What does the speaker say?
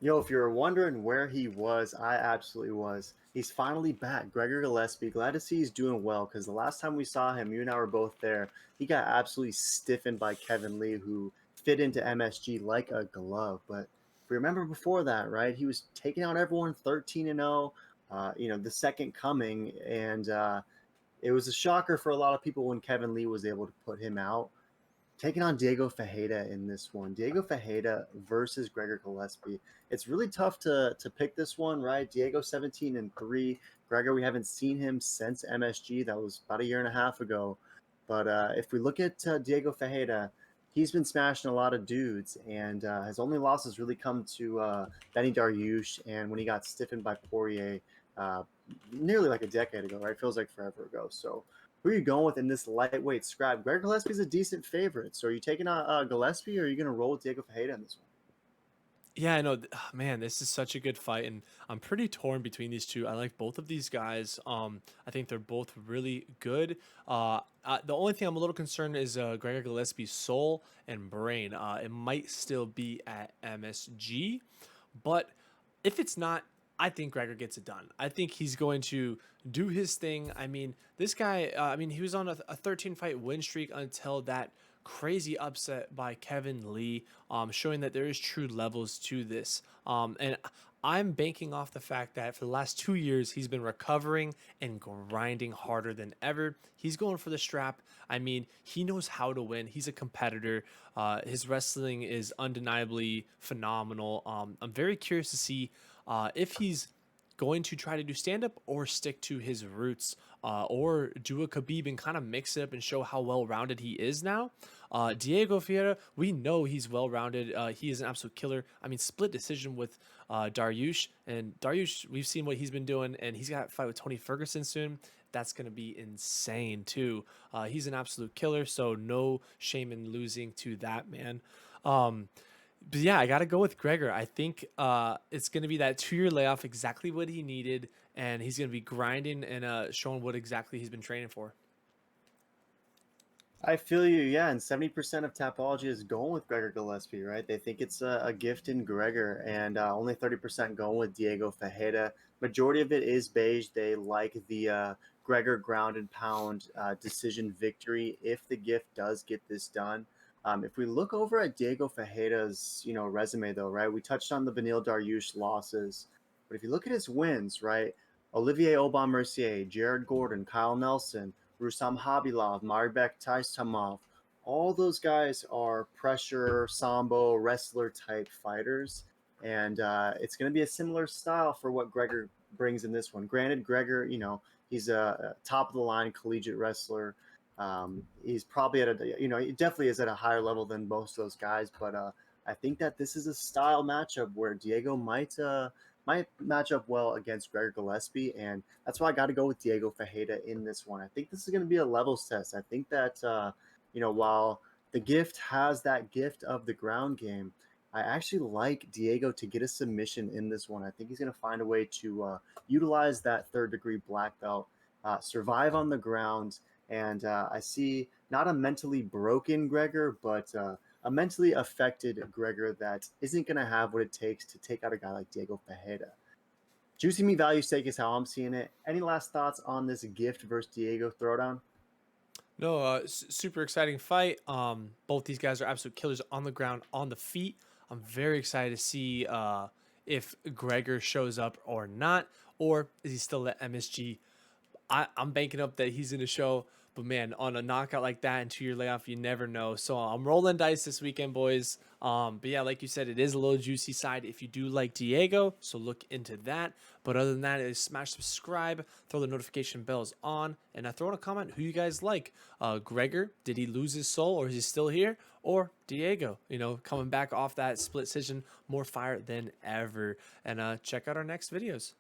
Yo, if you're wondering where he was, I absolutely was. He's finally back. Gregor Gillespie. Glad to see he's doing well because the last time we saw him, you and I were both there. He got absolutely stiffened by Kevin Lee, who fit into MSG like a glove. But if you remember before that, right? He was taking out everyone 13-0. The second coming, and it was a shocker for a lot of people when Kevin Lee was able to put him out, taking on Diego Ferreira in this one. Diego Ferreira versus Gregor Gillespie. It's really tough to pick this one, right? Diego 17-3. Gregor, we haven't seen him since MSG. That was about a year and a half ago. But if we look at Diego Ferreira, he's been smashing a lot of dudes, and his only losses really come to Benny Dariush and when he got stiffened by Poirier uh, nearly like a decade ago, right? Feels like forever ago. So who are you going with in this lightweight scrap? Greg Gillespie's a decent favorite. So are you taking Gillespie or are you going to roll with Diego Ferreira in this one? Yeah, I know. Man, this is such a good fight, and I'm pretty torn between these two. I like both of these guys. I think they're both really good. The only thing I'm a little concerned is Gregor Gillespie's soul and brain. It might still be at MSG, but if it's not, I think Gregor gets it done. I think he's going to do his thing. I mean, this guy, he was on a 13 fight win streak until that crazy upset by Kevin Lee, showing that there is true levels to this. And I'm banking off the fact that for the last 2 years, he's been recovering and grinding harder than ever. He's going for the strap. I mean, he knows how to win. He's a competitor. His wrestling is undeniably phenomenal. I'm very curious to see if he's going to try to do stand up or stick to his roots, or do a Khabib and kind of mix it up and show how well rounded he is now. Diego Ferreira, we know he's well rounded. He is an absolute killer. I mean, split decision with Dariush, and Dariush, we've seen what he's been doing, and he's got a fight with Tony Ferguson soon. That's going to be insane too. He's an absolute killer, so no shame in losing to that man. But yeah, I got to go with Gregor. I think it's going to be that 2 year layoff, exactly what he needed, and he's going to be grinding and showing what exactly he's been training for. I feel you, yeah. And 70% of Tapology is going with Gregor Gillespie, right? They think it's a gift in Gregor, and only 30% going with Diego Ferreira. Majority of it is beige. They like the Gregor ground and pound decision victory if the gift does get this done. If we look over at Diego Ferreira's, resume though, right? We touched on the Benil Dariush losses, but if you look at his wins, right? Olivier Aubin-Mercier, Jared Gordon, Kyle Nelson, Rustam Habilov, Marbek Taistamov, all those guys are pressure, sambo, wrestler type fighters. And it's going to be a similar style for what Gregor brings in this one. Granted, Gregor, he's a top of the line collegiate wrestler. He's probably at he definitely is at a higher level than most of those guys. But I think that this is a style matchup where Diego might match up well against Gregor Gillespie, and that's why I got to go with Diego Ferreira in this one. I think this is going to be a levels test. I think that while the gift has that gift of the ground game, I actually like Diego to get a submission in this one. I think he's going to find a way to utilize that third degree black belt, survive on the ground, and I see not a mentally broken Gregor, but a mentally affected Gregor that isn't going to have what it takes to take out a guy like Diego Ferreira. Juicy meat value stake is how I'm seeing it. Any last thoughts on this gift versus Diego throwdown? No, super exciting fight. Both these guys are absolute killers on the ground, on the feet. I'm very excited to see if Gregor shows up or not, or is he still at MSG? I'm banking up that he's going to show, but man, on a knockout like that and 2 year layoff, you never know. So I'm rolling dice this weekend, boys. But yeah, like you said, it is a little juicy side if you do like Diego, so look into that. But other than that, is smash subscribe, throw the notification bells on, and throw in a comment who you guys like. Gregor, did he lose his soul or is he still here? Or Diego, coming back off that split decision, more fire than ever. And check out our next videos.